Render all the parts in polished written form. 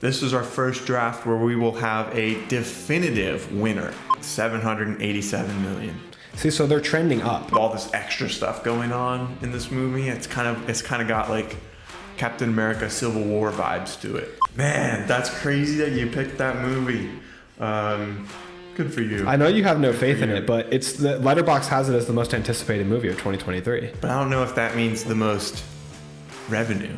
This is our first draft where we will have a definitive winner. $787 million. See, so they're trending up. All this extra stuff going on in this movie, it's kind of got like Captain America Civil War vibes to it. Man, that's crazy that you picked that movie. Good for you. I know you have no faith in it, but it's the Letterboxd has it as the most anticipated movie of 2023. But I don't know if that means the most revenue.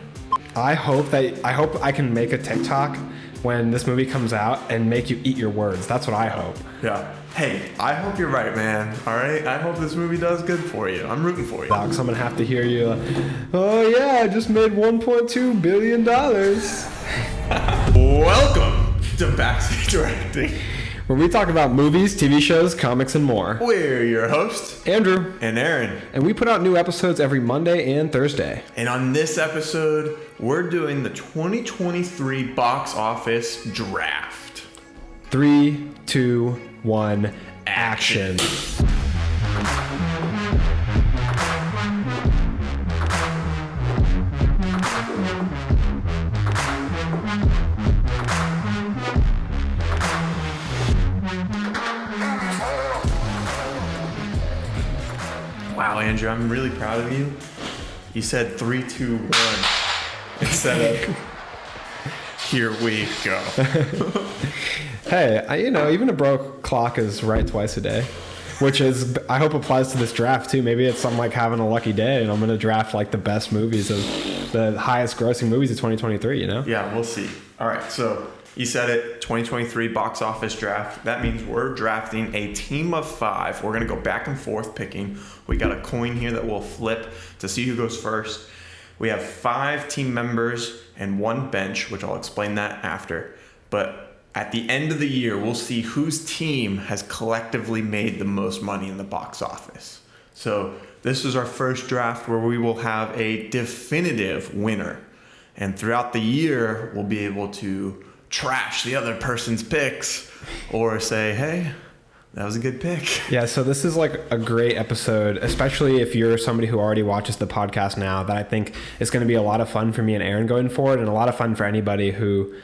I hope I can make a TikTok when this movie comes out and make you eat your words. That's what I hope. Yeah. Hey, I hope you're right, man. All right? I hope this movie does good for you. I'm rooting for you. Docs, I'm going to have to hear you. Oh, yeah, I just made $1.2 billion. Welcome to Backstage Directing, where we talk about movies, TV shows, comics, and more. We're your hosts, Andrew and Aaron. And we put out new episodes every Monday and Thursday. And on this episode, we're doing the 2023 box office draft. 3, 2, 1, action. Wow, Andrew, I'm really proud of you. You said 3, 2, 1 instead of here we go. Hey, even a broke clock is right twice a day, which is, I hope applies to this draft too. Maybe it's I'm like having a lucky day and I'm going to draft like the best movies of the highest grossing movies of 2023, Yeah, we'll see. All right, so you said it, 2023 box office draft. That means we're drafting a team of 5. We're going to go back and forth picking. We got a coin here that we'll flip to see who goes first. We have 5 team members and 1 bench, which I'll explain that after. But at the end of the year, we'll see whose team has collectively made the most money in the box office. So this is our first draft where we will have a definitive winner. And throughout the year, we'll be able to trash the other person's picks or say, hey, that was a good pick. Yeah, so this is like a great episode, especially if you're somebody who already watches the podcast now, that I think is going to be a lot of fun for me and Aaron going forward, and a lot of fun for anybody who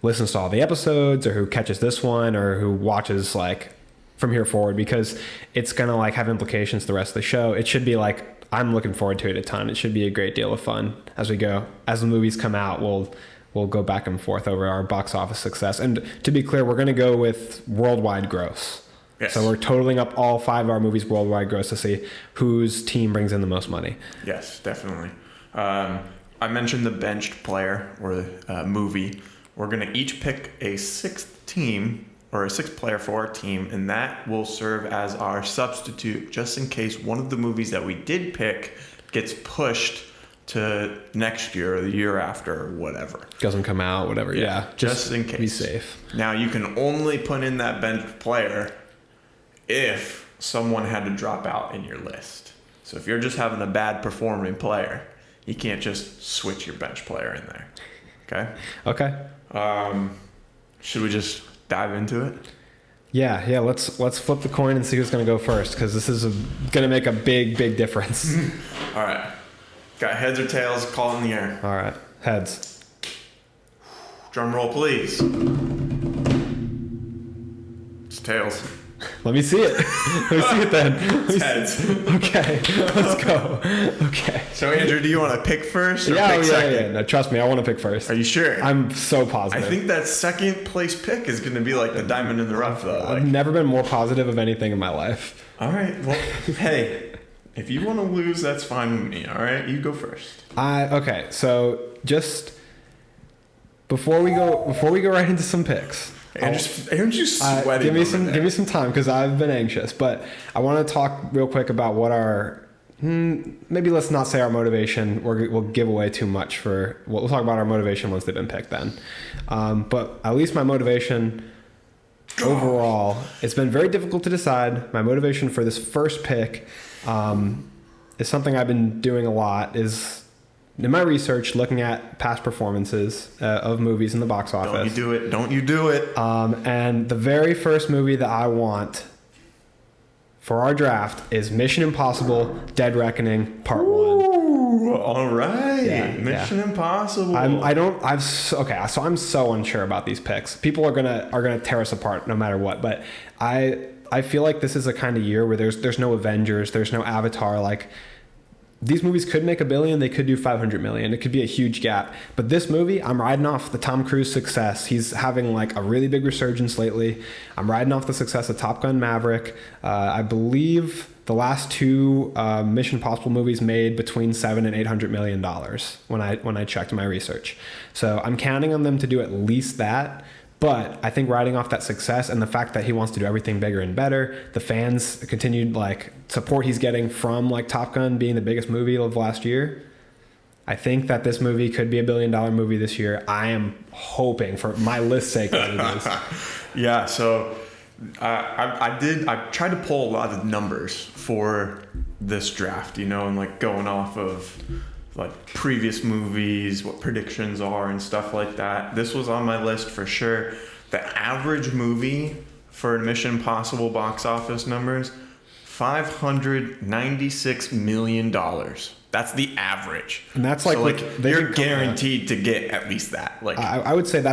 listens to all the episodes or who catches this one or who watches like from here forward, because it's going to like have implications to the rest of the show. It should be like, I'm looking forward to it a ton. It should be a great deal of fun as we go. As the movies come out, we'll go back and forth over our box office success. And to be clear, we're going to go with worldwide gross. Yes. So we're totaling up all 5 of our movies' worldwide gross to see whose team brings in the most money. Yes, definitely. I mentioned the benched player or the movie. We're going to each pick a 6th team or a 6th player for our team, and that will serve as our substitute just in case one of the movies that we did pick gets pushed to next year or the year after or whatever. Doesn't come out, whatever. Yeah. Just in case. Be safe. Now, you can only put in that bench player if someone had to drop out in your list. So if you're just having a bad performing player, you can't just switch your bench player in there. Okay? Okay. Should we just dive into it? Yeah. Let's flip the coin and see who's going to go first, because this is going to make a big difference. All right. Got heads or tails? Call it in the air. All right. Heads. Drum roll, please. It's tails. Let me see it. Let me see it then. It's heads. Okay. Let's go. Okay. So, Andrew, do you want to pick first or pick second? Yeah. No, trust me. I want to pick first. Are you sure? I'm so positive. I think that 2nd place pick is going to be like the diamond in the rough, though. I've never been more positive of anything in my life. All right. Well, hey, if you want to lose, that's fine with me. All right, you go first. Okay. So just before we go right into some picks. Aaron's just sweating. Give me some time, because I've been anxious. But I want to talk real quick about what our maybe let's not say our motivation. We'll give away too much for. We'll talk about our motivation once they've been picked. Then, but at least my motivation overall, it's been very difficult to decide. My motivation for this first pick is something I've been doing a lot. Is in my research, looking at past performances of movies in the box office. Don't you do it. And the very first movie that I want for our draft is Mission Impossible: Dead Reckoning Part 1. all right. Yeah, Mission Impossible. So I'm so unsure about these picks. People are gonna tear us apart no matter what. But I feel like this is a kind of year where there's no Avengers, there's no Avatar. Like, these movies could make $1 billion, they could do 500 million. It could be a huge gap. But this movie, I'm riding off the Tom Cruise success. He's having like a really big resurgence lately. I'm riding off the success of Top Gun Maverick. I believe the last two Mission Impossible movies made between $700 and $800 million when I checked my research. So I'm counting on them to do at least that. But I think riding off that success and the fact that he wants to do everything bigger and better, the fans continued like support he's getting from like Top Gun being the biggest movie of last year, I think that this movie could be $1 billion movie this year. I am hoping, for my list's sake, that it is. Yeah, so I tried to pull a lot of numbers for this draft, and like going off of like previous movies, what predictions are and stuff like that. This was on my list for sure. The average movie for Mission Impossible box office numbers, $596 million. That's the average. And that's so you're guaranteed to get at least that. Like, I would say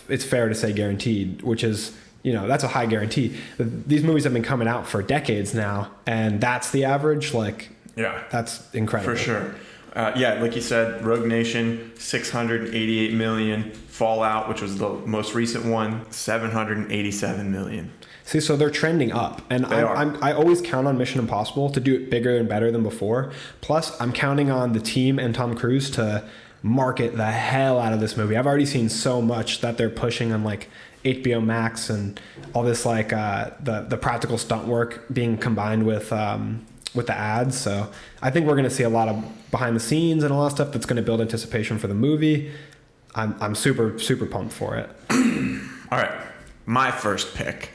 it's fair to say guaranteed, which is, that's a high guarantee. These movies have been coming out for decades now, and that's the average. Like, yeah, that's incredible. For sure. Like you said, Rogue Nation, $688 million. Fallout, which was the most recent one, $787 million. See, so they're trending up, and I always count on Mission Impossible to do it bigger and better than before. Plus, I'm counting on the team and Tom Cruise to market the hell out of this movie. I've already seen so much that they're pushing on like HBO Max and all this like the practical stunt work being combined with the ads. So I think we're going to see a lot of behind the scenes and a lot of stuff that's going to build anticipation for the movie. I'm super, super pumped for it. All right. My first pick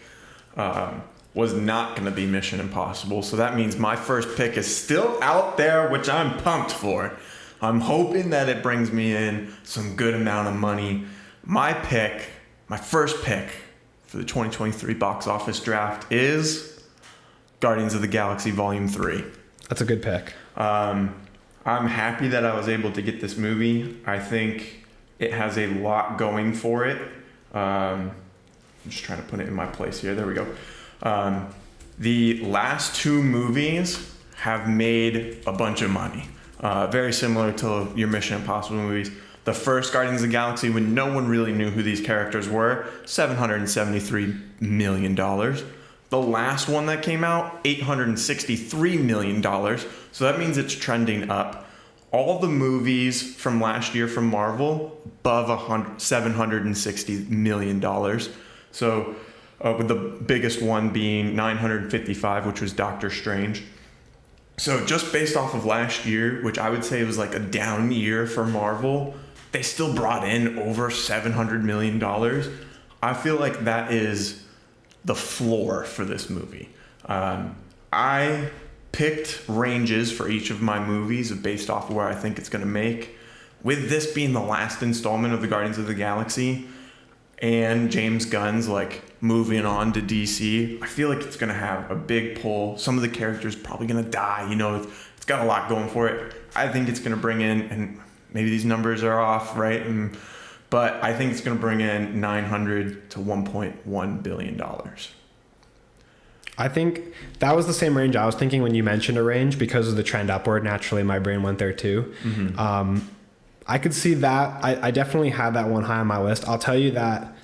was not going to be Mission Impossible. So that means my first pick is still out there, which I'm pumped for. I'm hoping that it brings me in some good amount of money. My first pick for the 2023 box office draft is Guardians of the Galaxy Volume 3. That's a good pick. I'm happy that I was able to get this movie. I think it has a lot going for it. I'm just trying to put it in my place here. There we go. The last two movies have made a bunch of money. Very similar to your Mission Impossible movies. The first Guardians of the Galaxy, when no one really knew who these characters were, $773 million. The last one that came out, $863 million. So that means it's trending up. All the movies from last year from Marvel, above $760 million. So with the biggest one being 955, which was Doctor Strange. So just based off of last year, which I would say was like a down year for Marvel, they still brought in over $700 million. I feel like that is the floor for this movie. I picked ranges for each of my movies based off of where I think it's going to make. With this being the last installment of the Guardians of the Galaxy and James Gunn's like moving on to DC, I feel like it's going to have a big pull. Some of the characters probably going to die. It's got a lot going for it. I think it's going to bring in, and maybe these numbers are off, right? But I think it's going to bring in $900 to $1.1 billion. I think that was the same range I was thinking when you mentioned a range, because of the trend upward. Naturally, my brain went there too. Mm-hmm. I could see that. I definitely had that one high on my list. I'll tell you that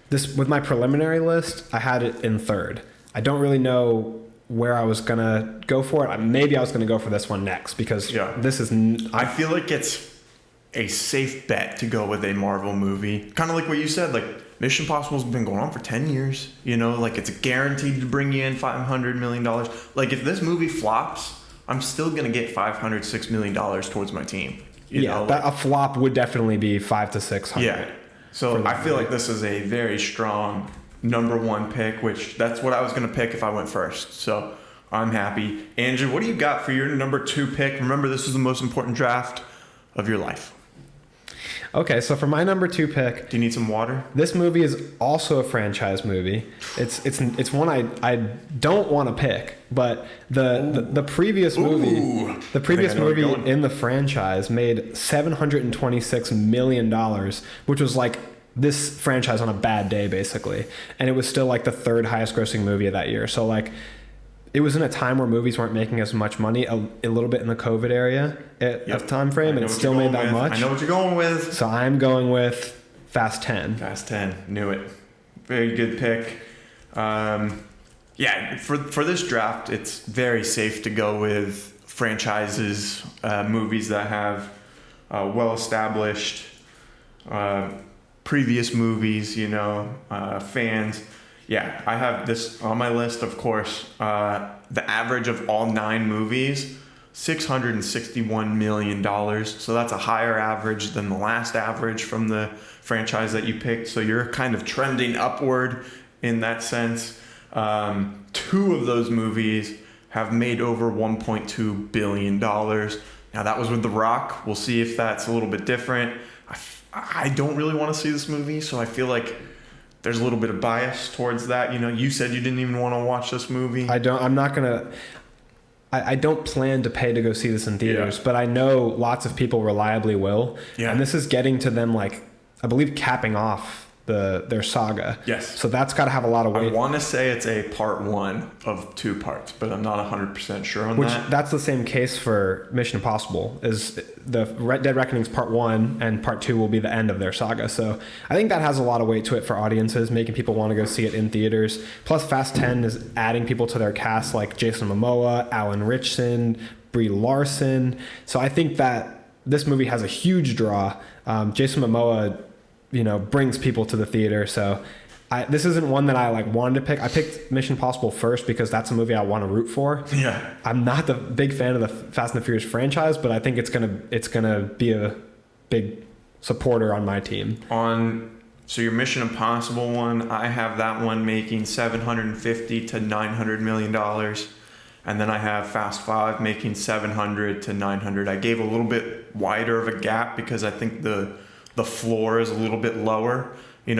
with my preliminary list, I had it in third. I don't really know where I was going to go for it. Maybe I was going to go for this one next, because this is... I feel like it's a safe bet to go with a Marvel movie. Kind of like what you said, like Mission Impossible's been going on for 10 years. Like it's guaranteed to bring you in $500 million. Like if this movie flops, I'm still going to get $506 million towards my team. A flop would definitely be $500 to $600. Yeah. So I feel like this is a very strong number one pick, which that's what I was going to pick if I went first. So I'm happy. Andrew, what do you got for your number two pick? Remember, this is the most important draft of your life. Okay, so for my number 2 pick, Do you need some water? this movie is also a franchise movie. It's one I don't want to pick, but the previous movie, Ooh. the previous I think I know where movie you're going. in the franchise made $726 million, which was like this franchise on a bad day basically, and it was still like the 3rd highest grossing movie of that year. So like, it was in a time where movies weren't making as much money, a little bit in the COVID area of time frame, and it still made that much. I know what you're going with. So I'm going with Fast 10. Fast 10. Knew it. Very good pick. Yeah, for this draft, it's very safe to go with franchises, movies that have well-established previous movies, fans. Yeah, I have this on my list, of course. The average of all 9 movies, $661 million. So that's a higher average than the last average from the franchise that you picked. So you're kind of trending upward in that sense. 2 of those movies have made over $1.2 billion. Now that was with The Rock. We'll see if that's a little bit different. I don't really want to see this movie, so I feel like there's a little bit of bias towards that. You said you didn't even want to watch this movie. I don't plan to pay to go see this in theaters, but I know lots of people reliably will. Yeah. And this is getting to them, like, I believe, capping off their saga. Yes. So that's got to have a lot of I weight. want to say it's a part 1 of 2 parts, but I'm not 100% sure on that. That's the same case for Mission Impossible. Is the Red Dead Reckoning's part 1 and part 2 will be the end of their saga. So I think that has a lot of weight to it for audiences, making people want to go see it in theaters. Plus, Fast 10 is adding people to their cast like Jason Momoa, Alan Ritchson, Brie Larson. So I think that this movie has a huge draw. Jason Momoa, brings people to the theater. So this isn't one that I wanted to pick. I picked Mission Impossible first because that's a movie I want to root for. Yeah. I'm not the big fan of the Fast and the Furious franchise, but I think it's gonna be a big supporter on my team. So your Mission Impossible one, I have that one making $750 to $900 million. And then I have Fast 5 making $700 to $900. I gave a little bit wider of a gap because I think the floor is a little bit lower.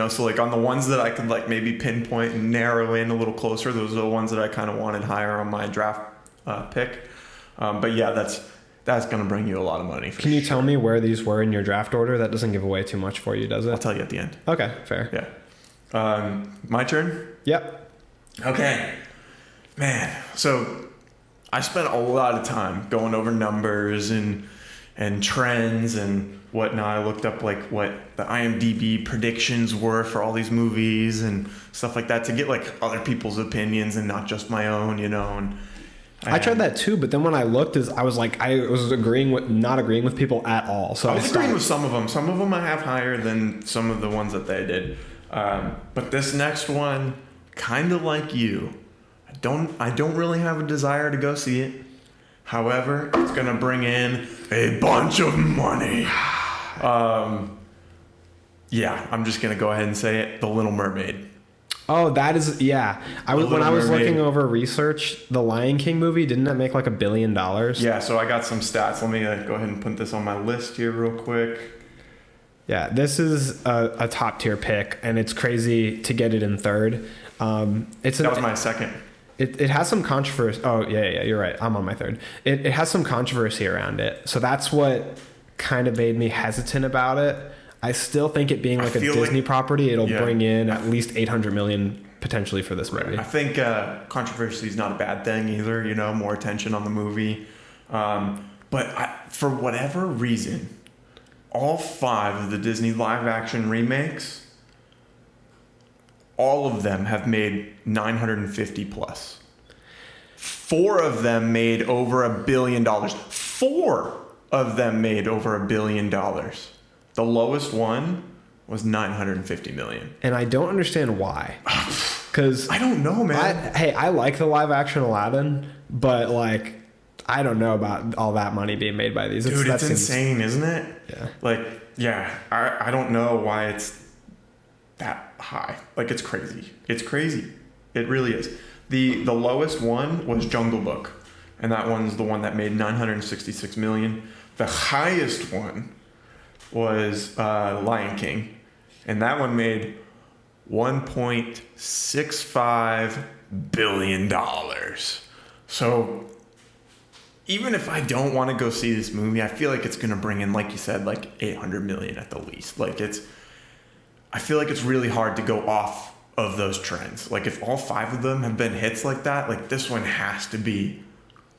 So like on the ones that I could maybe pinpoint and narrow in a little closer, those are the ones that I kind of wanted higher on my draft pick. But yeah, that's going to bring you a lot of money. Can you tell me where these were in your draft order? That doesn't give away too much for you, does it? I'll tell you at the end. Okay, fair. Yeah. My turn? Yep. Okay. Man, so I spent a lot of time going over numbers and trends and whatnot. I looked up what the IMDb predictions were for all these movies and stuff like that to get other people's opinions and not just my own, and I tried that too, but then when I looked, I was not agreeing with people at all. So I was agreeing with some of them. Some of them I have higher than some of the ones that they did. But this next one, kind of like you, I don't really have a desire to go see it. However, it's gonna bring in a bunch of money. Yeah, I'm just gonna go ahead and say it. The Little Mermaid. Oh, that is, yeah. When I was looking over research, the Lion King movie, didn't that make $1 billion? Yeah, so I got some stats. Let me go ahead and put this on my list here real quick. Yeah, this is a top tier pick, and it's crazy to get it in third. That was my second. It has some controversy. Oh, yeah, you're right. I'm on my third. It has some controversy around it. So that's what kind of made me hesitant about it. I still think it being a Disney property, it'll bring in at least $800 million potentially for this movie. I think controversy is not a bad thing either, more attention on the movie. But for whatever reason, all 5 of the Disney live action remakes, all of them have made 950 plus. 4 of them made over $1 billion. 4 of them made over $1 billion. The lowest one was 950 million. And I don't understand why. Because I don't know, man. I like the live action Aladdin, but I don't know about all that money being made by these. Dude, it's insane, isn't it? Yeah. I don't know why it's that high. It's crazy. It's crazy. It really is. The lowest one was Jungle Book, and that one's the one that made 966 million. The highest one was Lion King, and that one made $1.65 billion. So even if I don't want to go see this movie, I feel like it's going to bring in, like you said, like 800 million at the least. Like I feel like it's really hard to go off of those trends. Like if all 5 of them have been hits like that, like this one has to be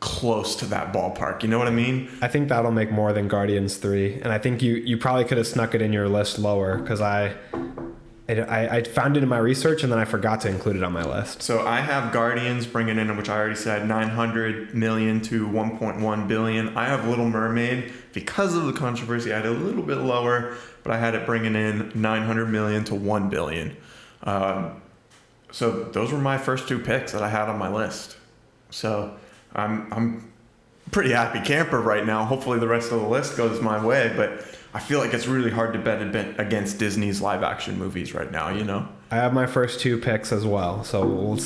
close to that ballpark. You know what I mean? I think that'll make more than Guardians 3. And I think you probably could have snuck it in your list lower because I found it in my research and then I forgot to include it on my list. So I have Guardians bringing in, which I already said, 900 million to 1.1 billion. I have Little Mermaid, because of the controversy, I had it a little bit lower, but I had it bringing in 900 million to 1 billion. So those were my first 2 picks that I had on my list. So I'm pretty happy camper right now. Hopefully the rest of the list goes my way, but I feel like it's really hard to bet against Disney's live action movies right now, you know? I have my first 2 picks as well, so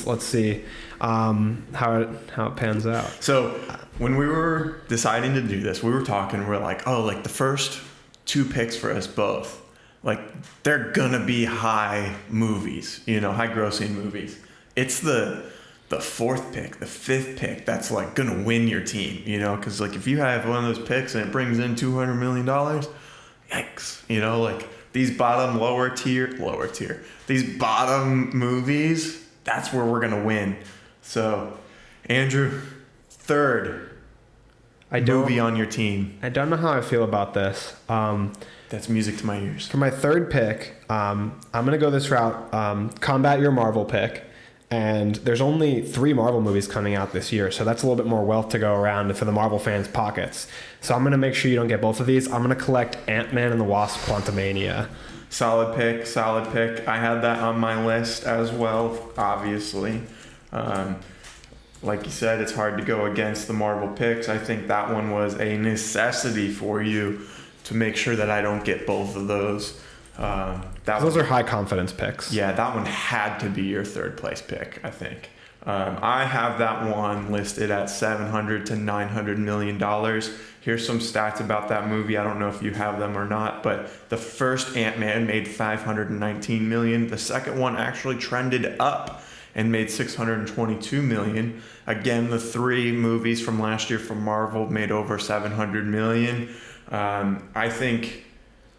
let's see how it pans out. So when we were deciding to do this, we were talking, we're like, oh, like the first 2 picks for us both, like they're gonna be high movies, you know, high grossing movies. It's the 4th pick, the 5th pick that's like gonna win your team, you know, because like if you have one of those picks and it brings in $200 million, yikes, you know, like these lower tier, these bottom movies, that's where we're gonna win. So, Andrew, 3rd movie on your team. I don't know how I feel about this. That's music to my ears. For my 3rd pick, I'm gonna go this route. Combat your Marvel pick. And there's only 3 Marvel movies coming out this year, so that's a little bit more wealth to go around for the Marvel fans' pockets. So I'm going to make sure you don't get both of these. I'm going to collect Ant-Man and the Wasp: Quantumania. Solid pick. I had that on my list as well, obviously. Like you said, it's hard to go against the Marvel picks. I think that one was a necessity for you to make sure that I don't get both of those. Those are high confidence picks. Yeah, that one had to be your 3rd place pick, I think. I have that one listed at $700 to $900 million. Here's some stats about that movie. I don't know if you have them or not, but the first Ant-Man made $519 million. The second one actually trended up and made $622 million. Again, the 3 movies from last year from Marvel made over $700 million. I think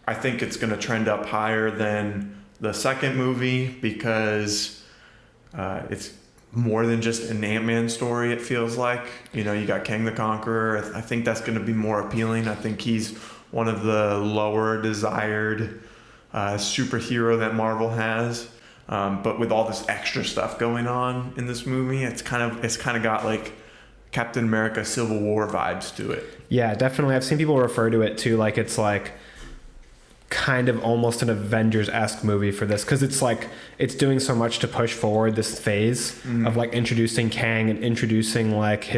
it's going to trend up higher than the second movie because it's more than just an Ant-Man story, it feels like. You know, you got Kang the Conqueror. I think that's going to be more appealing. I think he's one of the lower desired superhero that Marvel has. But with all this extra stuff going on in this movie, it's kind of got like Captain America Civil War vibes to it. Yeah, definitely. I've seen people refer to it too, like it's like kind of almost an Avengers-esque movie for this because it's like it's doing so much to push forward this phase of like introducing Kang and introducing like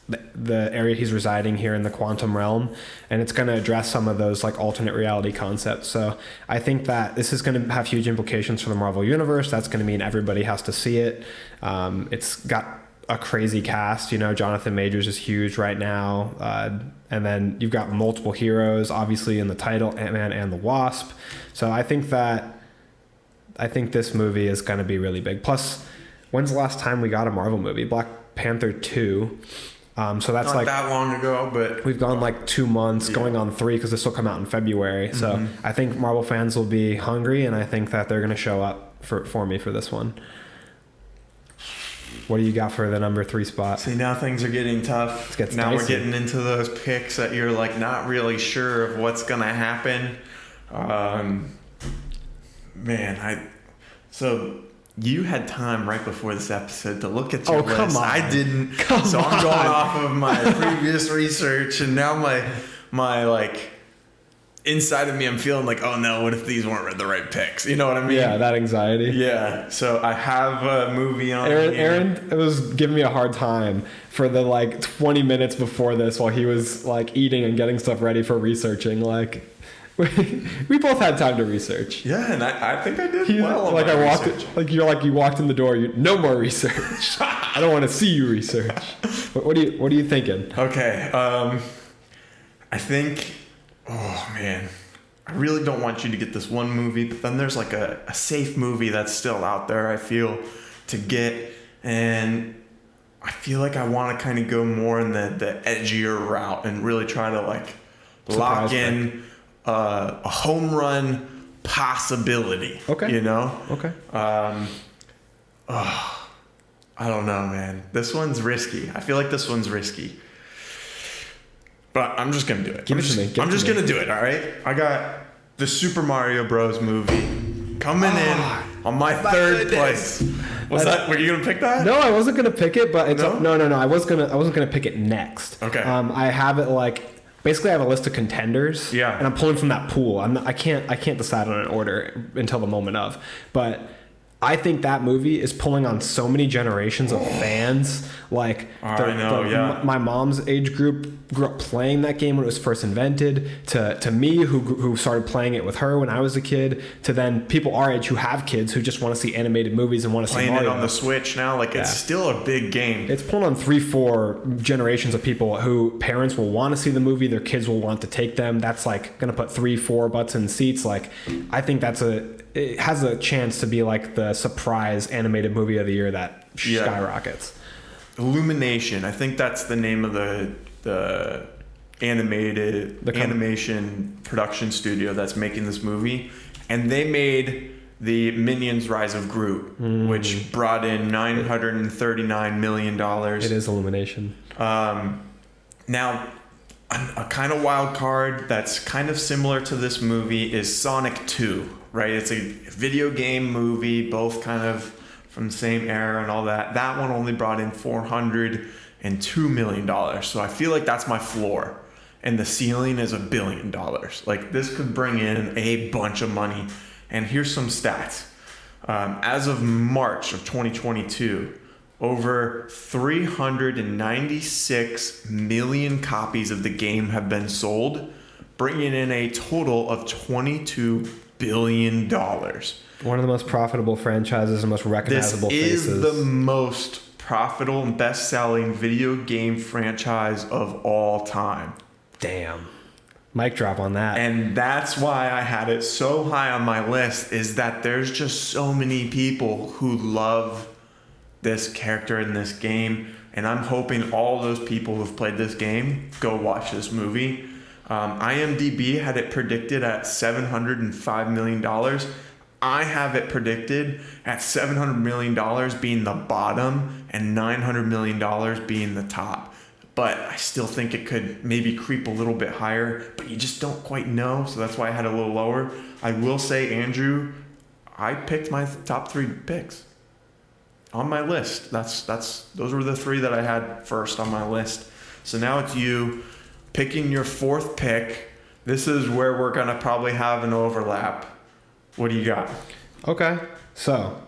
the area he's residing here in the quantum realm, and it's going to address some of those like alternate reality concepts. So I think that this is going to have huge implications for the Marvel universe. That's going to mean everybody has to see it. It's got a crazy cast, you know. Jonathan Majors is huge right now, and then you've got multiple heroes obviously in the title, Ant-Man and the Wasp. So I think this movie is going to be really big. Plus, when's the last time we got a Marvel movie? Black Panther 2. So that's not that long ago, but we've gone like 2 months, going on 3 because this will come out in February. So I think Marvel fans will be hungry, and I think that they're going to show up for me for this one. What do you got for the number 3 spot? See, now things are getting tough. Now we're getting into those picks that you're like not really sure of what's gonna happen. So you had time right before this episode to look at your list. Come on. I didn't. I'm going off of my previous research, and now my like inside of me, I'm feeling like, oh no, what if these weren't the right picks? You know what I mean? Yeah, that anxiety. Yeah. So I have a movie on Aaron was giving me a hard time for the like 20 minutes before this while he was like eating and getting stuff ready for researching. Like we both had time to research. Yeah, and I think I did well. Like you walked in the door. No more research. I don't want to see you research. But what are you thinking? Okay. I think I really don't want you to get this one movie, but then there's like a safe movie that's still out there, I feel, to get. And I feel like I want to kind of go more in the edgier route and really try to like lock in a home run possibility. Okay. You know? Okay. I don't know, man. This one's risky. I feel like this one's risky. But I'm just going to do it. Give it to me. I'm just going to do it, all right? I got the Super Mario Bros. Movie coming in on my third place. What's that? Were you going to pick that? No, I wasn't going to pick it, but it's No? no. I wasn't going to pick it next. Okay. I have it like basically I have a list of contenders. Yeah. And I'm pulling from that pool. I can't decide on an order until the moment of. But I think that movie is pulling on so many generations of fans. Like my mom's age group grew up playing that game when it was first invented. To me, who started playing it with her when I was a kid. To then people our age who have kids who just want to see animated movies and want to see playing Mario. it on the Switch now. Like it's still a big game. It's pulling on 3-4 generations of people who parents will want to see the movie. Their kids will want to take them. That's like going to put 3-4 butts in seats. Like I think it has a chance to be like the surprise animated movie of the year that skyrockets. Illumination. I think that's the name of the animation production studio that's making this movie. And they made the Minions Rise of Groot, which brought in $939 million. It is Illumination. Now, a kind of wild card that's kind of similar to this movie is Sonic 2, right? It's a video game movie, both kind of from the same era and all that. That one only brought in $402 million. So I feel like that's my floor. And the ceiling is $1 billion. Like this could bring in a bunch of money. And here's some stats. As of March of 2022, over 396 million copies of the game have been sold, bringing in a total of $22 billion. One of the most profitable franchises and most recognizable faces. This is the most profitable and best-selling video game franchise of all time. Damn. Mic drop on that. And that's why I had it so high on my list, is that there's just so many people who love this character in this game. And I'm hoping all those people who've played this game go watch this movie. IMDb had it predicted at $705 million. I have it predicted at $700 million being the bottom and $900 million being the top. But I still think it could maybe creep a little bit higher, but you just don't quite know. So that's why I had it a little lower. I will say, Andrew, I picked my top 3 picks on my list. Those were the 3 that I had first on my list. So now it's you picking your 4th pick. This is where we're going to probably have an overlap. What do you got? Okay. So,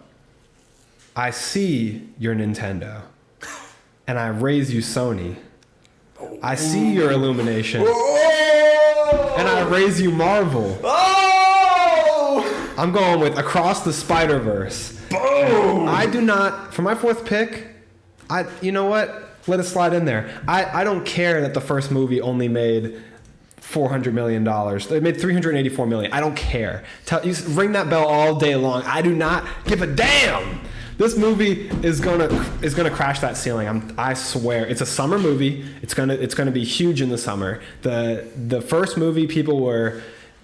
I see your Nintendo, and I raise you Sony. I see your Illumination, and I raise you Marvel. I'm going with Across the Spider-Verse. Boom! I do not, for my 4th pick, you know what? Let it slide in there. I don't care that the first movie only made $400 million. They made $384 million. I don't care. You ring that bell all day long. I do not give a damn. This movie is gonna crash that ceiling. I swear. It's a summer movie. It's gonna be huge in the summer. The first movie people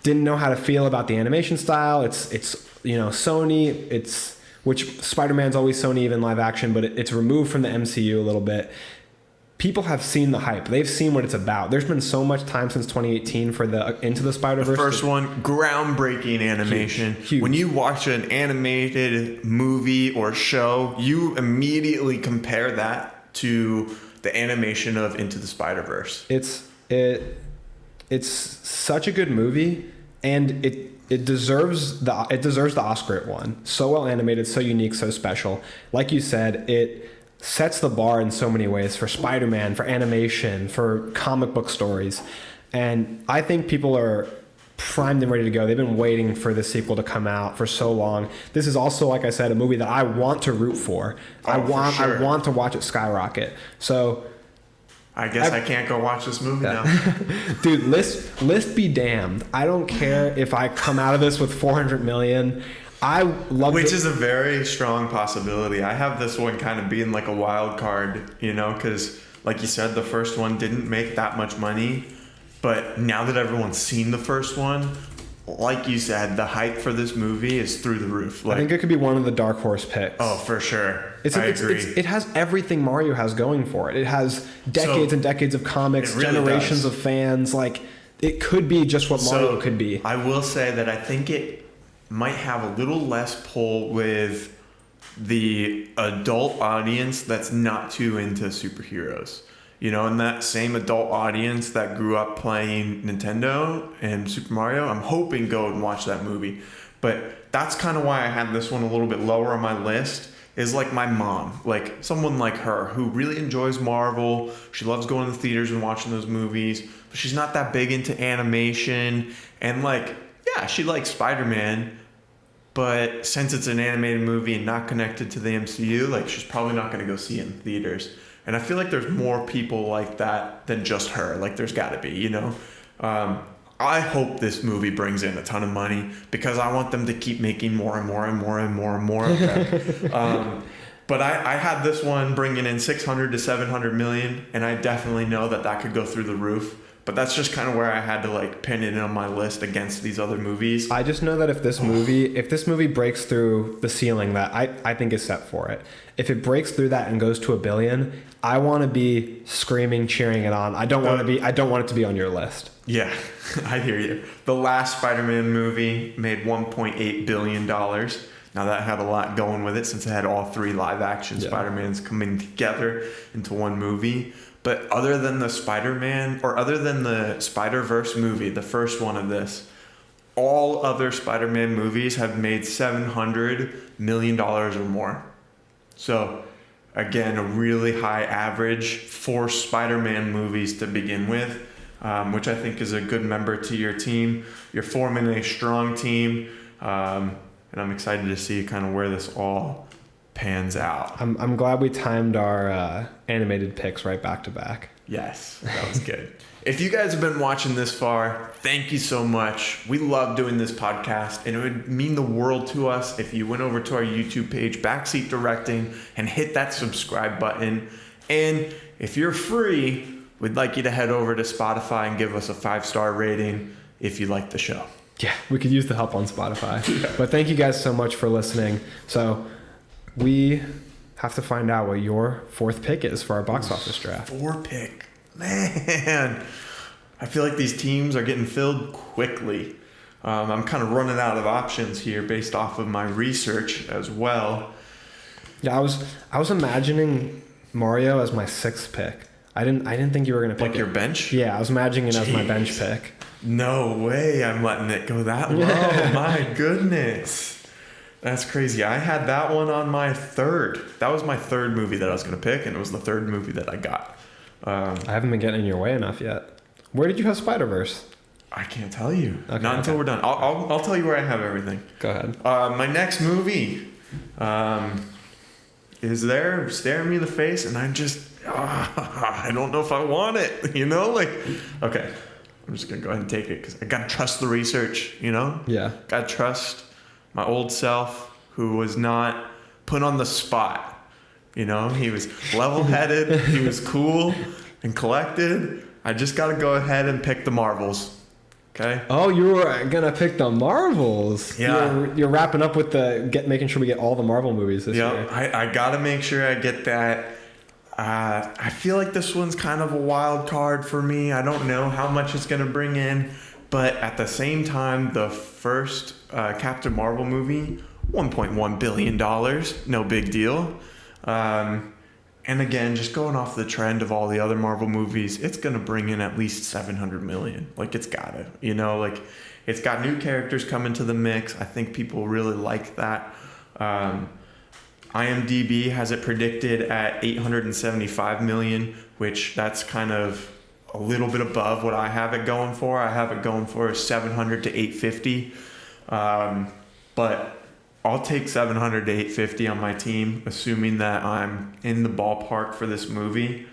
didn't know how to feel about the animation style. It's Sony. Which Spider-Man's always Sony even live action, but it's removed from the MCU a little bit. People have seen the hype. They've seen what it's about. There's been so much time since 2018 for the Into the Spider-Verse. The first one, groundbreaking animation. Huge. When you watch an animated movie or show, you immediately compare that to the animation of Into the Spider-Verse. It's such a good movie, and it deserves the Oscar it won. So well animated, so unique, so special. Like you said, it sets the bar in so many ways for Spider-Man, for animation, for comic book stories. And I think people are primed and ready to go. They've been waiting for the sequel to come out for so long. This is also, like I said, a movie that I want to root for. I want to watch it skyrocket. So I guess I can't go watch this movie now. Dude, list be damned. I don't care if I come out of this with 400 million. I love Which is a very strong possibility. I have this one kind of being like a wild card, you know, because like you said, the first one didn't make that much money. But now that everyone's seen the first one, like you said, the hype for this movie is through the roof. I think it could be one of the dark horse picks. Oh, for sure. I agree. It has everything Mario has going for it. It has decades and decades of comics, really generations of fans. Like, it could be just what Mario could be. I will say that I think it might have a little less pull with the adult audience that's not too into superheroes. You know, and that same adult audience that grew up playing Nintendo and Super Mario, I'm hoping go and watch that movie. But that's kind of why I had this one a little bit lower on my list, is like my mom, like someone like her who really enjoys Marvel. She loves going to the theaters and watching those movies, but she's not that big into animation. And like, yeah, she likes Spider-Man, but since it's an animated movie and not connected to the MCU, like she's probably not going to go see it in theaters. And I feel like there's more people like that than just her. Like there's got to be, you know. I hope this movie brings in a ton of money because I want them to keep making more and more and more and more and more of them. But I had this one bringing in 600 to 700 million, and I definitely know that could go through the roof. But that's just kind of where I had to like pin it in on my list against these other movies. I just know that if this movie breaks through the ceiling that I think is set for it, if it breaks through that and goes to $1 billion, I want to be screaming, cheering it on. I don't want it to be on your list. Yeah, I hear you. The last Spider-Man movie made $1.8 billion. Now that had a lot going with it since it had all 3 live-action Spider-Mans coming together into one movie. But other than the Spider-Man, or other than the Spider-Verse movie, the first one of this, all other Spider-Man movies have made $700 million or more. So, again, a really high average for Spider-Man movies to begin with, which I think is a good member to your team. You're forming a strong team, and I'm excited to see kind of where this all pans out. I'm glad we timed our animated picks right back to back. Yes, that was good. If you guys have been watching this far, thank you so much. We love doing this podcast, and it would mean the world to us if you went over to our YouTube page, Backseat Directing, and hit that subscribe button. And if you're free, we'd like you to head over to Spotify and give us a 5-star rating if you like the show. Yeah, we could use the help on Spotify. Yeah. But thank you guys so much for listening. So we have to find out what your 4th pick is for our box office draft. 4 pick. Man, I feel like these teams are getting filled quickly. I'm kind of running out of options here based off of my research as well. Yeah, I was imagining Mario as my 6th pick. I didn't think you were going to pick like your bench? Yeah, I was imagining it as my bench pick. No way I'm letting it go that low. My goodness. That's crazy. I had that one on my 3rd. That was my 3rd movie that I was going to pick, and it was the 3rd movie that I got. I haven't been getting in your way enough yet. Where did you have Spider-Verse? I can't tell you. Okay, Not until we're done. I'll tell you where I have everything. Go ahead. My next movie is there staring me in the face, and I'm just, I don't know if I want it. You know, like, okay, I'm just going to go ahead and take it because I got to trust the research, you know? Yeah. Got to trust my old self who was not put on the spot. You know, he was level-headed, he was cool and collected. I just got to go ahead and pick the Marvels. Okay. Oh, you were gonna pick the Marvels. Yeah. You're wrapping up with making sure we get all the Marvel movies this year. I gotta make sure I get that. I feel like this one's kind of a wild card for me. I don't know how much it's gonna bring in, but at the same time, the first Captain Marvel movie, $1.1 billion, no big deal. And again, just going off the trend of all the other Marvel movies, it's going to bring in at least 700 million. Like, it's got to, you know, like, it's got new characters coming to the mix. I think people really like that. IMDb has it predicted at 875 million, which that's kind of a little bit above what I have it going for. I have it going for 700 to 850. But I'll take 700 to 850 on my team, assuming that I'm in the ballpark for this movie.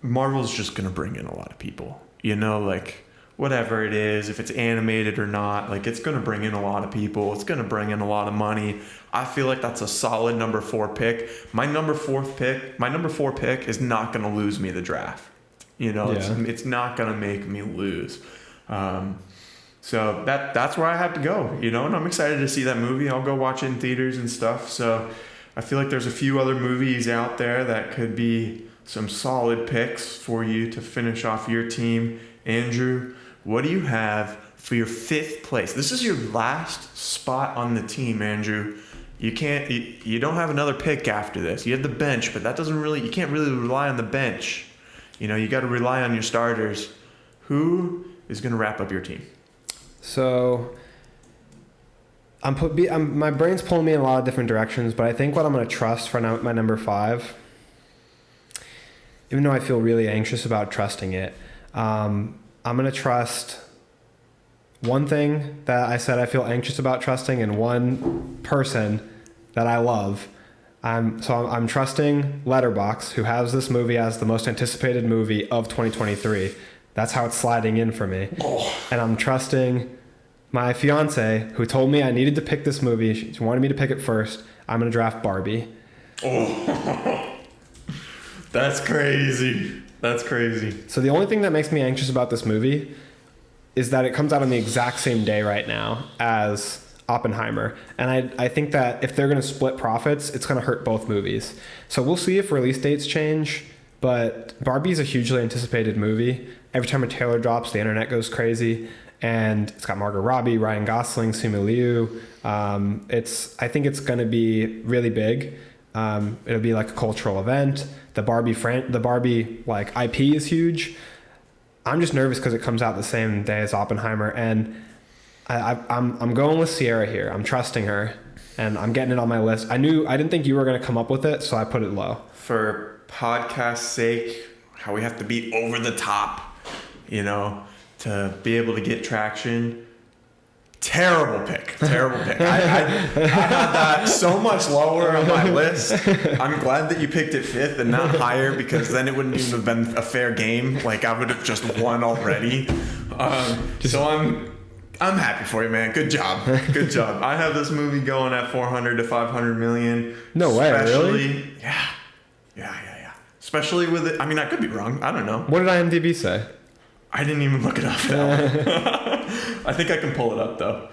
Marvel's just gonna bring in a lot of people. You know, like whatever it is, if it's animated or not, like it's gonna bring in a lot of people. It's gonna bring in a lot of money. I feel like that's a solid number 4 pick. My number 4 pick is not gonna lose me the draft. You know, it's not gonna make me lose. So that's where I have to go. You know, and I'm excited to see that movie. I'll go watch it in theaters and stuff. So I feel like there's a few other movies out there that could be some solid picks for you to finish off your team. Andrew, what do you have for your 5th place? This is your last spot on the team, Andrew. You don't have another pick after this. You have the bench, but you can't really rely on the bench. You know, you got to rely on your starters. Who is going to wrap up your team? So my brain's pulling me in a lot of different directions, but I think what I'm going to trust for my number 5, even though I feel really anxious about trusting it, I'm going to trust one thing that I said I feel anxious about trusting and one person that I love. I'm trusting Letterboxd, who has this movie as the most anticipated movie of 2023. That's how it's sliding in for me. And I'm trusting my fiance, who told me I needed to pick this movie. She wanted me to pick it first. I'm going to draft Barbie. Oh, that's crazy. That's crazy. So the only thing that makes me anxious about this movie is that it comes out on the exact same day right now as Oppenheimer. And I think that if they're going to split profits, it's going to hurt both movies. So we'll see if release dates change. But Barbie is a hugely anticipated movie. Every time a trailer drops, the internet goes crazy. And it's got Margot Robbie, Ryan Gosling, Simu Liu. I think it's going to be really big. It'll be like a cultural event. The Barbie like IP is huge. I'm just nervous because it comes out the same day as Oppenheimer, and I'm going with Sierra here. I'm trusting her, and I'm getting it on my list. I didn't think you were going to come up with it, so I put it low. For podcast sake, how we have to be over the top, you know, to be able to get traction. Terrible pick. I had that so much lower on my list. I'm glad that you picked it 5th and not higher, because then it wouldn't even have been a fair game. Like I would have just won already. So I'm happy for you, man. Good job. Good job. I have this movie going at 400 to 500 million. No way, really? Yeah. Especially with it. I mean, I could be wrong. I don't know. What did IMDb say? I didn't even look it up. I think I can pull it up though.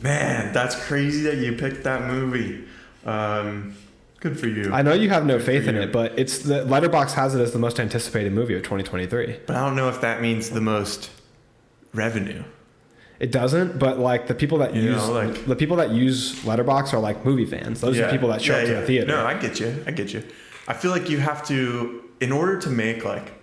Man, that's crazy that you picked that movie. Good for you. I know you have no faith in it, but it's the Letterboxd has it as the most anticipated movie of 2023. But I don't know if that means the most revenue. It doesn't, but like the people that use Letterboxd are like movie fans. Those are the people that show up to the theater. No, I get you. I feel like you have to, in order to make like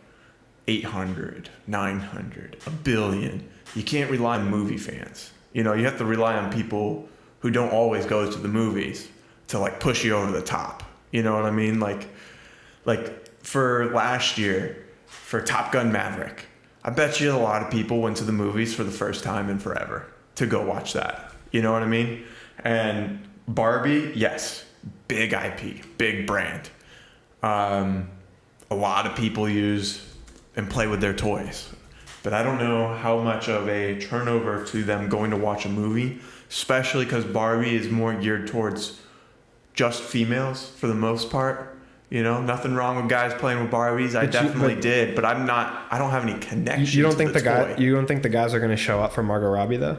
800, 900, a billion, you can't rely on movie fans. You know, you have to rely on people who don't always go to the movies to like push you over the top. You know what I mean? Like for last year, for Top Gun Maverick, I bet you a lot of people went to the movies for the first time in forever to go watch that. You know what I mean? And Barbie, yes, big IP, big brand. A lot of people use and play with their toys. But I don't know how much of a turnover to them going to watch a movie, especially because Barbie is more geared towards just females for the most part. You know, nothing wrong with guys playing with Barbies. I definitely did, but I don't have any connection. You don't to think you don't think the guys are going to show up for Margot Robbie though?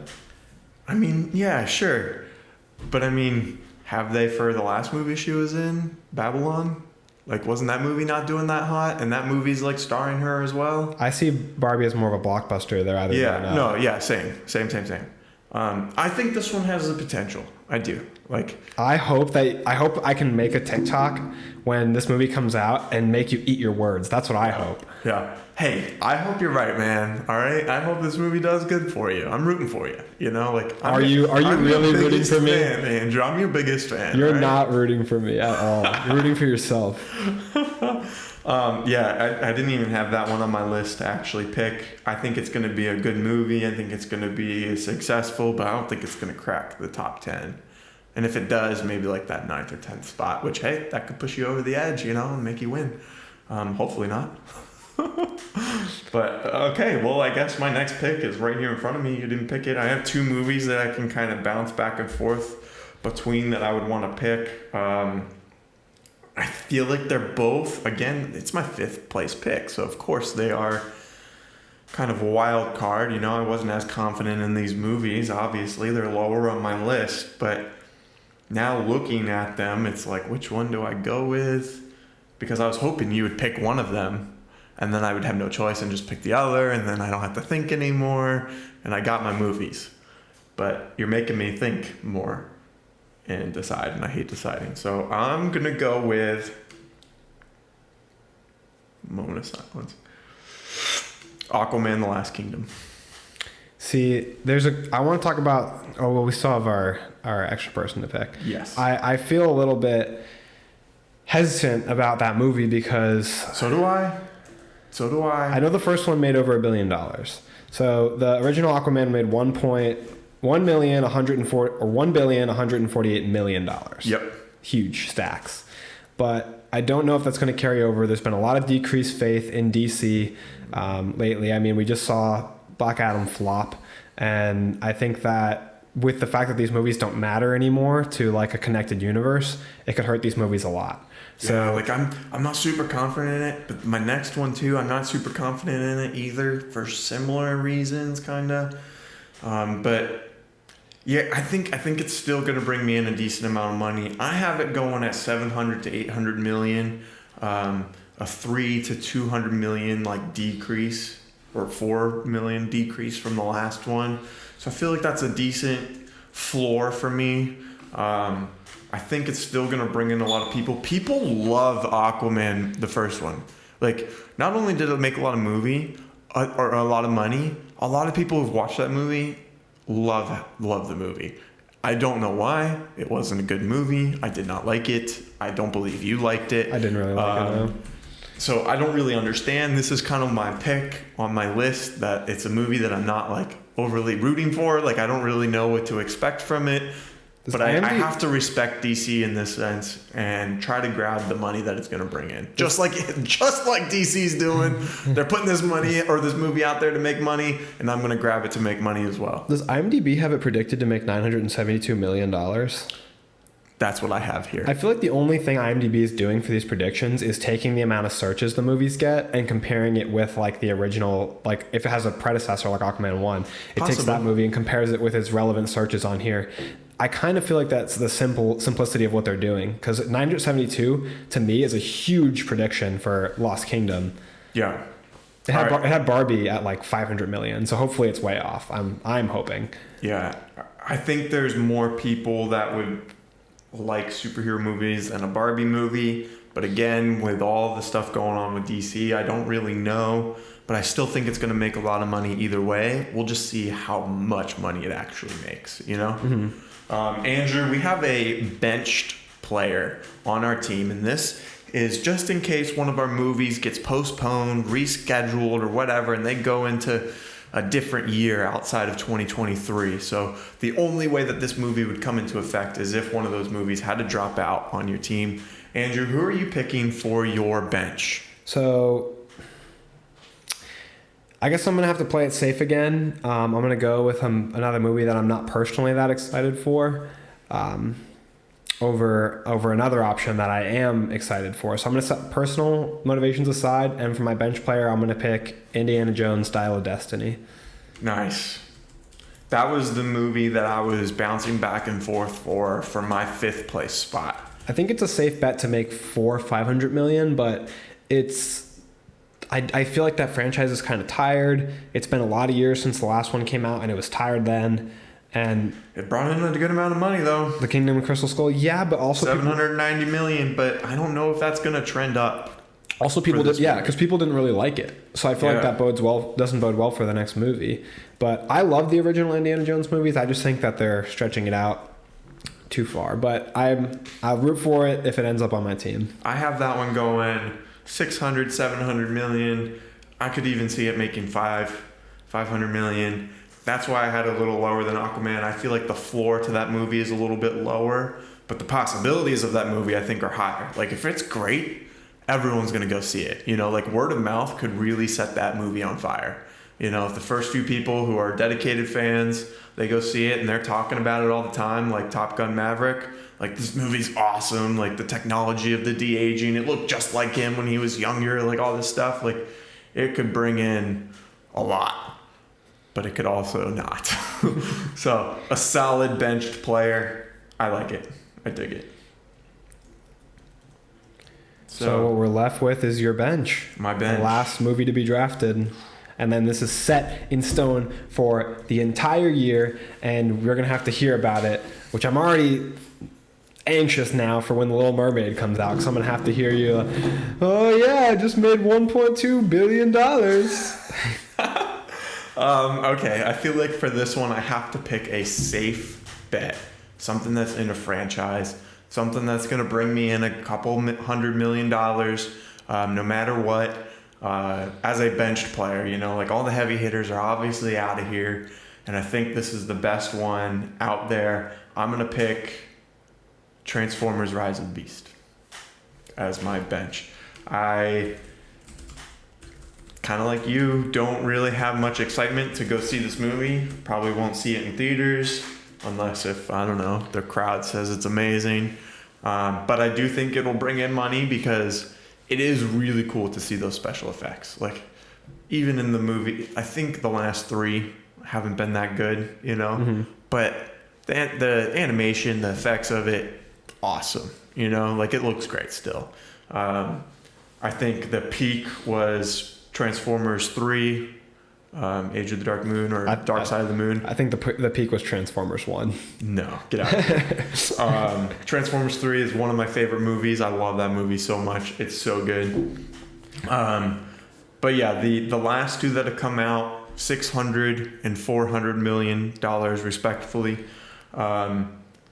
I mean, yeah, sure. But I mean, have they for the last movie she was in, Babylon? Like, wasn't that movie not doing that hot? And that movie's like starring her as well. I see Barbie as more of a blockbuster. They're either same. I think this one has the potential. I do. Like, I hope I can make a TikTok when this movie comes out and make you eat your words. That's what I hope. Yeah. Hey, I hope you're right, man. All right. I hope this movie does good for you. I'm rooting for you. You know, like, are you really rooting for me, Andrew? I'm your biggest fan. You're not rooting for me at all. You're rooting for yourself. I didn't even have that one on my list to actually pick. I think it's going to be a good movie. I think it's going to be successful, but I don't think it's going to crack the top 10. And if it does, maybe like that 9th or 10th spot, which, hey, that could push you over the edge, you know, and make you win. Hopefully not. But okay, well, I guess my next pick is right here in front of me. You didn't pick it. I have two movies that I can kind of bounce back and forth between that I would want to pick. I feel like they're both, again, it's my fifth place pick, so of course they are kind of a wild card. You know, I wasn't as confident in these movies. Obviously, they're lower on my list, but now looking at them, it's like, which one do I go with? Because I was hoping you would pick one of them, and then I would have no choice and just pick the other, and then I don't have to think anymore, and I got my movies. But you're making me think more and decide, and I hate deciding. So I'm going to go with... Moment of silence. Aquaman: The Last Kingdom. See, I want to talk about... Oh, well, we still have our extra person to pick. Yes. I feel a little bit hesitant about that movie because... So do I. I know the first one made over $1 billion. So the original Aquaman made $1,148 million. Yep. Huge stacks. But I don't know if that's going to carry over. There's been a lot of decreased faith in DC lately. I mean, we just saw Black Adam flop, and I think that with the fact that these movies don't matter anymore to like a connected universe, it could hurt these movies a lot. So yeah, like I'm not super confident in it, but my next one too, I'm not super confident in it either for similar reasons, kind of. But yeah, I think it's still gonna bring me in a decent amount of money. I have it going at 700 to 800 million, a 3 to 200 million like decrease, or 4 million decrease from the last one. So I feel like that's a decent floor for me. I think it's still going to bring in a lot of people. People love Aquaman, the first one. Like, not only did it make a lot of movie, or a lot of money, a lot of people who've watched that movie love the movie. I don't know why. It wasn't a good movie. I did not like it. I don't believe you liked it. I didn't really like it, no. So I don't really understand. This is kind of my pick on my list, that it's a movie that I'm not like overly rooting for. Like, I don't really know what to expect from it. But I have to respect DC in this sense and try to grab the money that it's going to bring in. Just like DC's doing. They're putting this money or this movie out there to make money, and I'm going to grab it to make money as well. Does IMDb have it predicted to make $972 million? That's what I have here. I feel like the only thing IMDb is doing for these predictions is taking the amount of searches the movies get and comparing it with like the original, like if it has a predecessor like Aquaman 1, it takes that movie and compares it with its relevant searches on here. I kind of feel like that's the simplicity of what they're doing, because 972 to me is a huge prediction for Lost Kingdom. Yeah. It had Barbie at like 500 million, so hopefully it's way off. I'm hoping. Yeah. I think there's more people that would like superhero movies than a Barbie movie, but again, with all the stuff going on with DC, I don't really know, but I still think it's going to make a lot of money either way. We'll just see how much money it actually makes, you know? Mm-hmm. Andrew, we have a benched player on our team, and this is just in case one of our movies gets postponed, rescheduled, or whatever, and they go into a different year outside of 2023. So the only way that this movie would come into effect is if one of those movies had to drop out on your team. Andrew, who are you picking for your bench? So I guess I'm going to have to play it safe again. I'm going to go with another movie that I'm not personally that excited for over another option that I am excited for. So I'm going to set personal motivations aside, and for my bench player, I'm going to pick Indiana Jones: Dial of Destiny. Nice. That was the movie that I was bouncing back and forth for my 5th place spot. I think it's a safe bet to make $500 million, but I feel like that franchise is kind of tired. It's been a lot of years since the last one came out, and it was tired then. And it brought in a good amount of money, though. The Kingdom of Crystal Skull, yeah, but also $790 million, but I don't know if that's going to trend up. Also, people because people didn't really like it, so I feel like that doesn't bode well for the next movie. But I love the original Indiana Jones movies. I just think that they're stretching it out too far. But I'll root for it if it ends up on my team. I have that one going 600, 700 million. I could even see it making 500 million. That's why I had a little lower than Aquaman. I feel like the floor to that movie is a little bit lower, but the possibilities of that movie I think are higher. Like if it's great everyone's going to go see it. Like word of mouth could really set that movie on fire. If the first few people who are dedicated fans, they go see it and they're talking about it all the time, like Top Gun Maverick, like this movie's awesome, like the technology of the de-aging, it looked just like him when he was younger, like all this stuff, like it could bring in a lot, but it could also not. So a solid benched player. I like it. I dig it. So what we're left with is your bench. My bench. The last movie to be drafted. And then this is set in stone for the entire year, and we're going to have to hear about it, which I'm already anxious now for when The Little Mermaid comes out, because I'm going to have to hear you, oh yeah, I just made $1.2 billion. Okay, I feel like for this one, I have to pick a safe bet. Something that's in a franchise, something that's going to bring me in a couple $100 million, no matter what. As a benched player, like all the heavy hitters are obviously out of here, and I think this is the best one out there. I'm going to pick Transformers Rise of the Beast as my bench. I, kind of like you, don't really have much excitement to go see this movie. Probably won't see it in theaters unless if, I don't know, the crowd says it's amazing. But I do think it'll bring in money because it is really cool to see those special effects. Like, even in the movie, I think the last three haven't been that good, Mm-hmm. But the animation, the effects of it, awesome, Like, it looks great still. I think the peak was Transformers 3, Age of the Dark Moon, or Dark Side of the Moon. I think the peak was Transformers 1. No, get out of here. Transformers 3 is one of my favorite movies. I love that movie so much. It's so good. But yeah, the last two that have come out, $600 and $400 million respectively.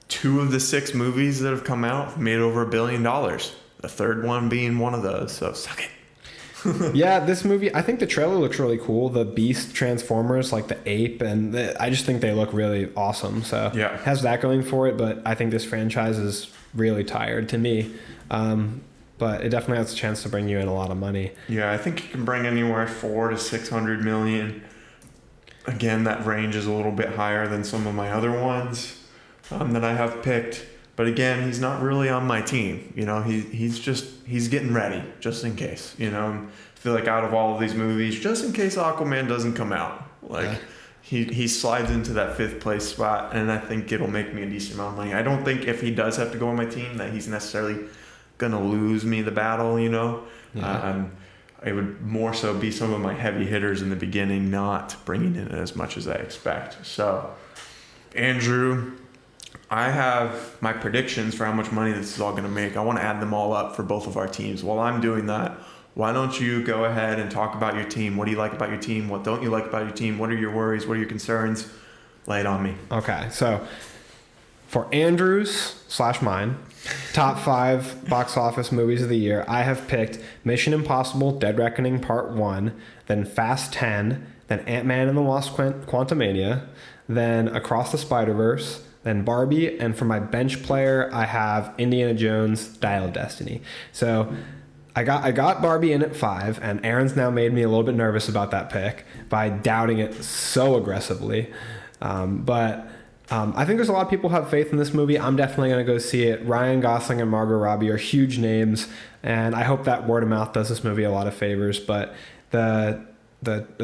Two of the 6 movies that have come out made over $1 billion. The third one being one of those, so suck it. Yeah, this movie, I think the trailer looks really cool. The Beast Transformers, like the ape, and I just think they look really awesome. So yeah, it has that going for it, but I think this franchise is really tired to me. But it definitely has a chance to bring you in a lot of money. Yeah, I think it can bring anywhere $400 to $600 million. Again, that range is a little bit higher than some of my other ones that I have picked. But again, he's not really on my team. He's getting ready just in case. I feel like out of all of these movies, just in case Aquaman doesn't come out, he slides into that 5th place spot, and I think it'll make me a decent amount of money. I don't think if he does have to go on my team that he's necessarily gonna lose me the battle. Yeah. It would more so be some of my heavy hitters in the beginning not bringing in as much as I expect. So, Andrew, I have my predictions for how much money this is all going to make. I want to add them all up for both of our teams. While I'm doing that, why don't you go ahead and talk about your team? What do you like about your team? What don't you like about your team? What are your worries? What are your concerns? Lay it on me. Okay, so for Andrew's / mine, top 5 box office movies of the year, I have picked Mission Impossible Dead Reckoning Part 1, then Fast 10, then Ant-Man and the Wasp Quantumania, then Across the Spider-Verse, then Barbie, and for my bench player, I have Indiana Jones Dial of Destiny. So I got Barbie in at 5, and Aaron's now made me a little bit nervous about that pick by doubting it so aggressively. But I think there's a lot of people who have faith in this movie. I'm definitely going to go see it. Ryan Gosling and Margot Robbie are huge names, and I hope that word of mouth does this movie a lot of favors. But the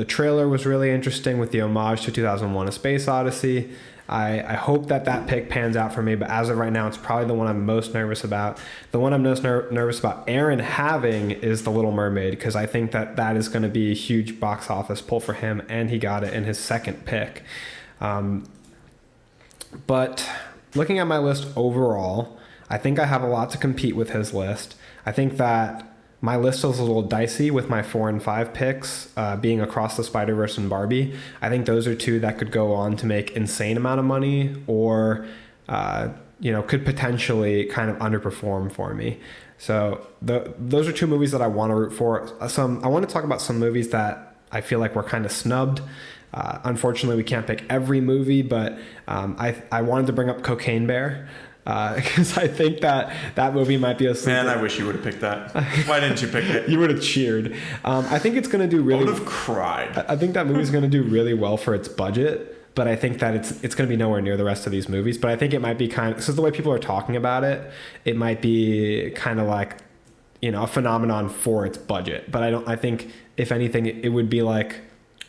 trailer was really interesting with the homage to 2001: A Space Odyssey. I hope that pick pans out for me, but as of right now, it's probably the one I'm most nervous about. The one I'm most nervous about Aaron having is The Little Mermaid, because I think that is going to be a huge box office pull for him, and he got it in his second pick. But looking at my list overall, I think I have a lot to compete with his list. I think that my list is a little dicey with my 4 and 5 picks being Across the Spider-Verse and Barbie. I think those are two that could go on to make insane amount of money, or could potentially kind of underperform for me. So those are two movies that I want to root for. I want to talk about some movies that I feel like were kind of snubbed. Unfortunately, we can't pick every movie, but I wanted to bring up Cocaine Bear. because I think that movie might be a Man, I wish you would have picked that. Why didn't you pick it? You would have cheered. I think it's going to do I really. would have cried. I think that movie's going to do really well for its budget, but I think that it's going to be nowhere near the rest of these movies. But I think it might be this is the way people are talking about it. It might be kind of like, a phenomenon for its budget. But I think if anything, it would be like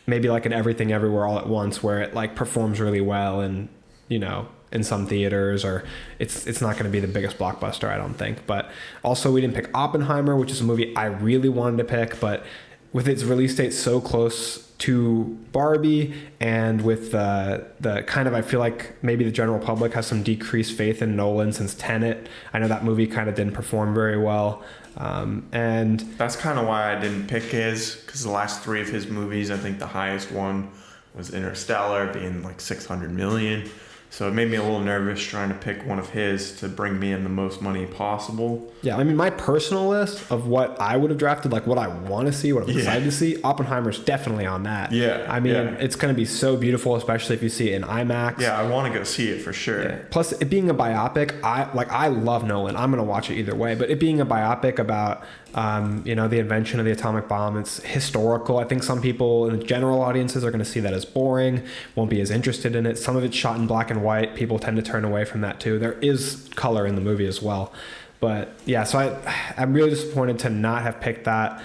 maybe like an Everything Everywhere All at Once, where it like performs really well and in some theaters, or it's not going to be the biggest blockbuster, I don't think. But also we didn't pick Oppenheimer, which is a movie I really wanted to pick, but with its release date so close to Barbie, and with the kind of, I feel like maybe the general public has some decreased faith in Nolan since Tenet. I know that movie kind of didn't perform very well. And that's kind of why I didn't pick his, because the last 3 of his movies, I think the highest one was Interstellar, being like 600 million. So it made me a little nervous trying to pick one of his to bring me in the most money possible. Yeah, I mean, my personal list of what I would have drafted, like what I want to see, what I'm excited to see, Oppenheimer's definitely on that. Yeah. I mean, it's going to be so beautiful, especially if you see it in IMAX. Yeah, I want to go see it for sure. Yeah. Plus, it being a biopic, I love Nolan. I'm going to watch it either way. But it being a biopic about, the invention of the atomic bomb, it's historical. I think some people in the general audiences are going to see that as boring, won't be as interested in it. Some of it's shot in black and white. People tend to turn away from that too. There is color in the movie as well. But yeah, so I'm really disappointed to not have picked that.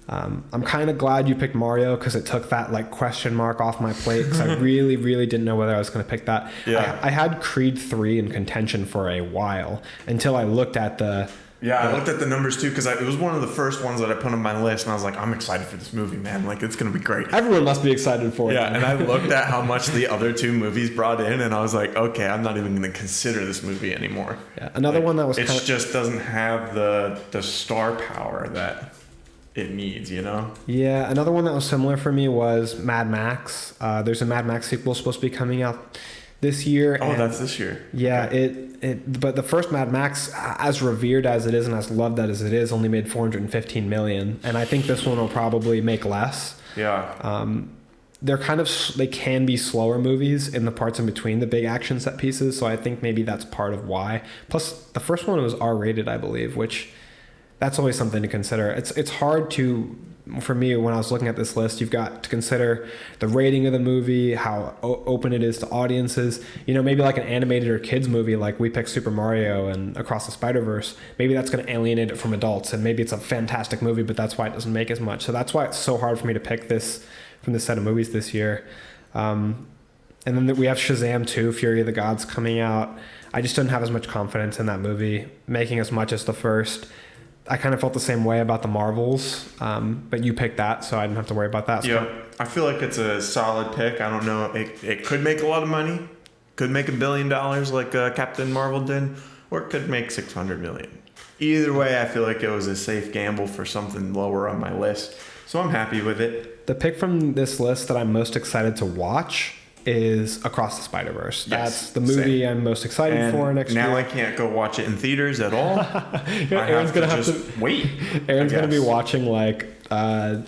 I'm kind of glad you picked Mario, because it took that like question mark off my plate, because I really, really didn't know whether I was going to pick that. Yeah. I had Creed 3 in contention for a while until I looked at I looked at the numbers too, because it was one of the first ones that I put on my list, and I was like, I'm excited for this movie, man. Like, it's going to be great. Everyone must be excited for it. Yeah, and I looked at how much the other 2 movies brought in, and I was like, okay, I'm not even going to consider this movie anymore. Yeah, another one that was just doesn't have the star power that it needs, Yeah, another one that was similar for me was Mad Max. There's a Mad Max sequel supposed to be coming out this year. Oh, that's this year. Yeah, but the first Mad Max, as revered as it is and as loved as it is, only made 415 million, and I think this one will probably make less. Yeah. They can be slower movies in the parts in between the big action set pieces, so I think maybe that's part of why. Plus, the first one was R-rated, I believe, which that's always something to consider. It's hard for me, when I was looking at this list, you've got to consider the rating of the movie, how open it is to audiences. Maybe like an animated or kids movie, like we picked Super Mario and Across the Spider-Verse, maybe that's going to alienate it from adults, and maybe it's a fantastic movie, but that's why it doesn't make as much. So that's why it's so hard for me to pick this from this set of movies this year. And then we have Shazam 2, Fury of the Gods, coming out. I just didn't have as much confidence in that movie making as much as the first. I kind of felt the same way about the Marvels, but you picked that, so I didn't have to worry about that. Yeah, I feel like it's a solid pick. I don't know. It could make a lot of money. Could make $1 billion like Captain Marvel did, or it could make 600 million. Either way, I feel like it was a safe gamble for something lower on my list, so I'm happy with it. The pick from this list that I'm most excited to watch is Across the Spider-Verse. That's the movie I'm most excited for next year. Now I can't go watch it in theaters at all. Aaron's gonna have to wait. Aaron's gonna be watching like a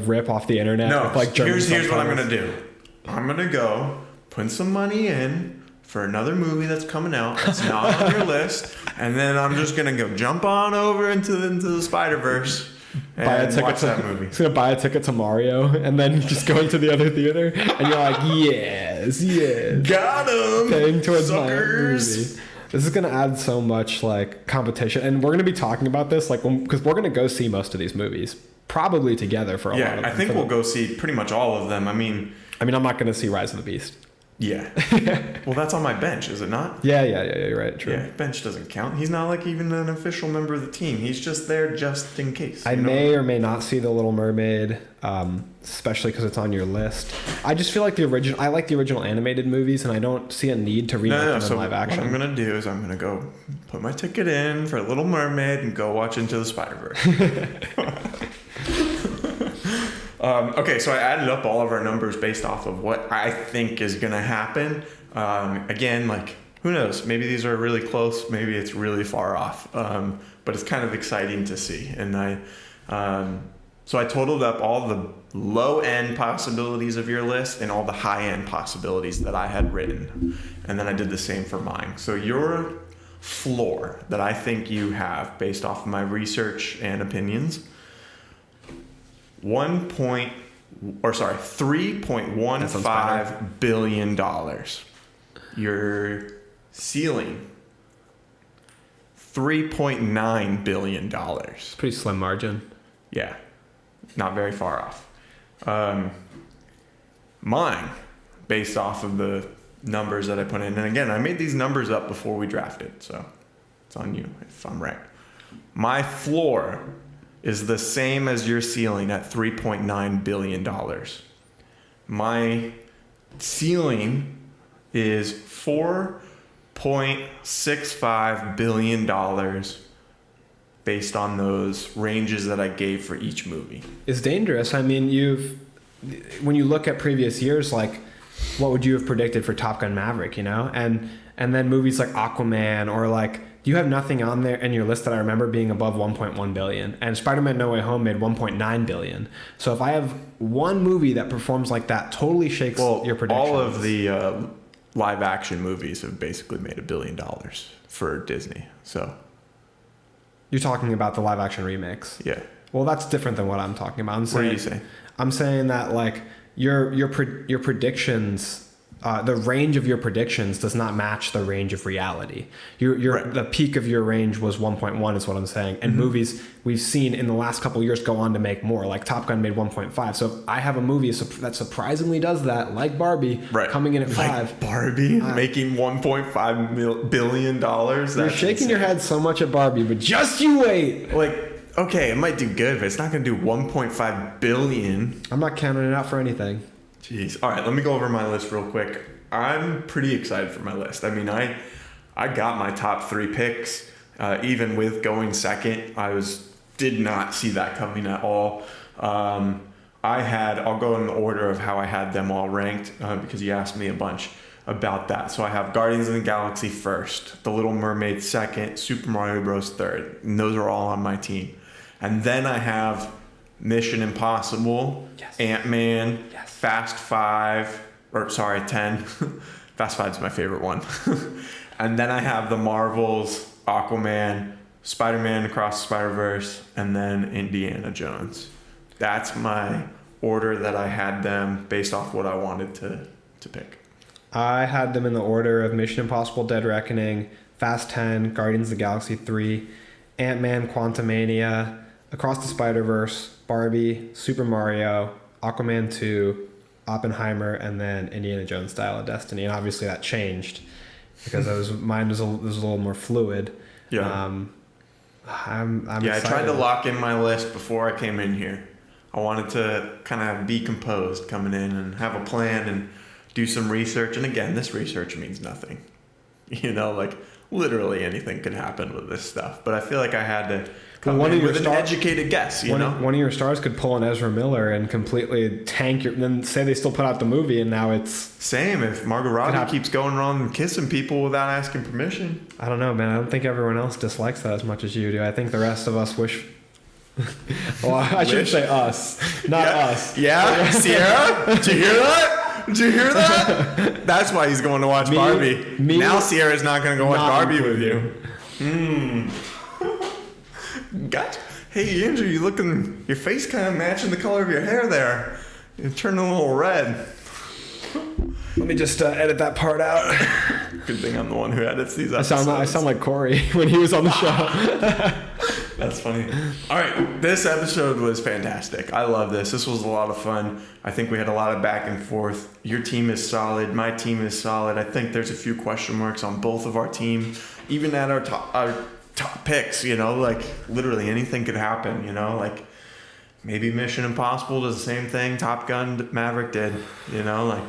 rip off the internet. No, with like German here's what I'm subtitles. gonna do. I'm gonna go put some money in for another movie that's coming out that's not on your list, and then I'm just gonna go jump on over into the Spider-Verse. Buy a ticket watch to that movie. He's gonna buy a ticket to Mario and then just go into the other theater, and you're like, yes, got him, paying towards suckers. my movie. This is gonna add so much like competition, and we're gonna be talking about this like because we're gonna go see most of these movies probably together for a lot of them. I think we'll go see pretty much all of them. I mean, I'm not gonna see Rise of the Beast. Yeah. Well, that's on my bench, is it not? Yeah. You're right. True. Yeah, bench doesn't count. He's not like even an official member of the team. He's just there just in case. I may or may not see The Little Mermaid, especially because it's on your list. I just feel like I like the original animated movies, and I don't see a need to remake them in live action. What I'm gonna do is I'm gonna go put my ticket in for Little Mermaid and go watch Into the Spider-Verse. Okay, so I added up all of our numbers based off of what I think is going to happen. Again, like, who knows? Maybe these are really close. Maybe it's really far off. But it's kind of exciting to see. And so I totaled up all the low-end possibilities of your list and all the high-end possibilities that I had written. And then I did the same for mine. So your floor that I think you have based off of my research and opinions. $3.15 billion. Your ceiling, $3.9 billion. Pretty slim margin. Yeah, not very far off. Mine, based off of the numbers that I put in, and again, I made these numbers up before we drafted, so it's on you if I'm right. My floor is the same as your ceiling at $3.9 billion. My ceiling is $4.65 billion based on those ranges that I gave for each movie. It's dangerous. I mean, when you look at previous years, like, what would you have predicted for Top Gun Maverick, you know? And then movies like Aquaman, or like, you have nothing on there in your list that I remember being above 1.1 billion. And Spider-Man No Way Home made 1.9 billion. So if I have one movie that performs like that, totally shakes your predictions. All of the live action movies have basically made $1 billion for Disney. So you're talking about the live action remakes. Yeah. Well, that's different than what I'm talking about. What are you saying? I'm saying that like your predictions, the range of your predictions does not match the range of reality. Right. The peak of your range was 1.1 is what I'm saying. And movies we've seen in the last couple of years go on to make more. Like Top Gun made 1.5. So if I have a movie that surprisingly does that, like Barbie, coming in at 5. Like Barbie making $1.5 billion. You're shaking your head so much at Barbie, but just you wait. Like, okay, it might do good, but it's not going to do $1.5 billion. I'm not counting it out for anything. Jeez. All right, let me go over my list real quick. I'm pretty excited for my list. I mean, I got my top 3 picks. Even with going second, did not see that coming at all. I'll go in the order of how I had them all ranked because you asked me a bunch about that. So I have Guardians of the Galaxy first, The Little Mermaid second, Super Mario Bros. Third. And those are all on my team. And then I have Mission Impossible, Ant-Man, Fast 10. Fast 5 is my favorite one. And then I have the Marvels, Aquaman, Spider-Man Across the Spider-Verse, and then Indiana Jones. That's my order that I had them based off what I wanted to pick. I had them in the order of Mission Impossible Dead Reckoning, Fast 10, Guardians of the Galaxy 3, Ant-Man Quantumania, Across the Spider-Verse, Barbie, Super Mario, Aquaman 2, Oppenheimer, and then Indiana Jones Dial of Destiny. And obviously that changed because mine was a little more fluid. Yeah. I'm I excited. tried to lock in my list before I came in here. I wanted to kind of be composed coming in and have a plan and do some research. And again, this research means nothing. You know, like literally anything could happen with this stuff. But I feel like I had to come in with an educated guess, you know? One of your stars could pull an Ezra Miller and completely tank your... Then say they still put out the movie and now it's... Same. If Margot Robbie keeps going around and kissing people without asking permission. I don't know, man. I don't think everyone else dislikes that as much as you do. I think the rest of us wish... Well, I shouldn't say us. Not us. Yeah? Sierra? Did you hear that? Did you hear that? That's why he's going to watch Barbie. Now Sierra's not going to go watch Barbie with you. Gotcha. Hey, Andrew, your face kind of matching the color of your hair there. You're turning a little red. Let me just edit that part out. Good thing I'm the one who edits these episodes. I sound like Corey when he was on the show. That's funny. All right, this episode was fantastic. I love this. This was a lot of fun. I think we had a lot of back and forth. Your team is solid. My team is solid. I think there's a few question marks on both of our teams. Even at our top picks, you know, like literally anything could happen, you know, like maybe Mission Impossible does the same thing Top Gun Maverick did, you know, like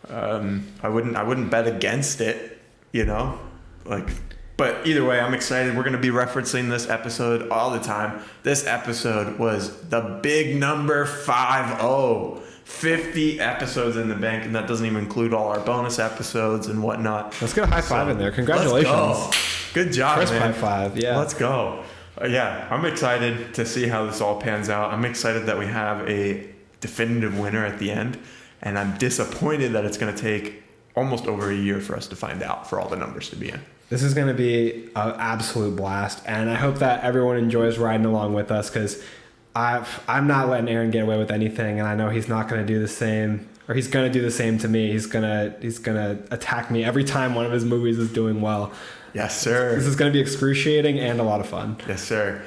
I wouldn't bet against it, you know, like, but either way, I'm excited. We're going to be referencing this episode all the time. This episode was the big number 50 episodes in the bank, and that doesn't even include all our bonus episodes and whatnot. Let's get a high five in there. Congratulations. Let's go. Good job, Crisp man. high five. Yeah. Let's go. Yeah, I'm excited to see how this all pans out. I'm excited that we have a definitive winner at the end, and I'm disappointed that it's going to take almost over a year for us to find out for all the numbers to be in. This is going to be an absolute blast, and I hope that everyone enjoys riding along with us because I'm not letting Aaron get away with anything, and I know he's not going to do the same, or he's going to do the same to me. He's gonna attack me every time one of his movies is doing well. Yes, sir. This is going to be excruciating and a lot of fun. Yes, sir.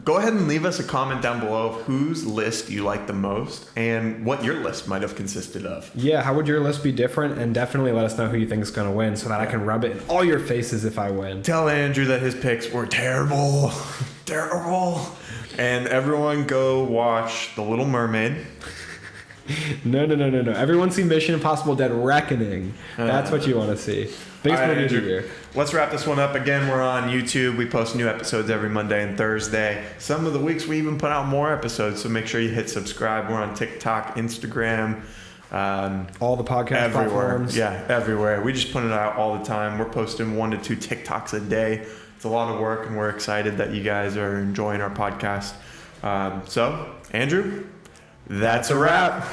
Go ahead and leave us a comment down below of whose list you like the most and what your list might have consisted of. Yeah, how would your list be different? And definitely let us know who you think is going to win so that I can rub it in all your faces if I win. Tell Andrew that his picks were terrible. Terrible. And everyone go watch The Little Mermaid. No. Everyone see Mission Impossible Dead Reckoning. That's what you want to see. Biggest movie of the year. Let's wrap this one up. Again, we're on YouTube. We post new episodes every Monday and Thursday. Some of the weeks we even put out more episodes, so make sure you hit subscribe. We're on TikTok, Instagram, all the podcast everywhere. platforms. Yeah, everywhere. We just put it out all the time. We're posting 1 to 2 TikToks a day. It's a lot of work, and we're excited that you guys are enjoying our podcast. So, Andrew, that's a wrap.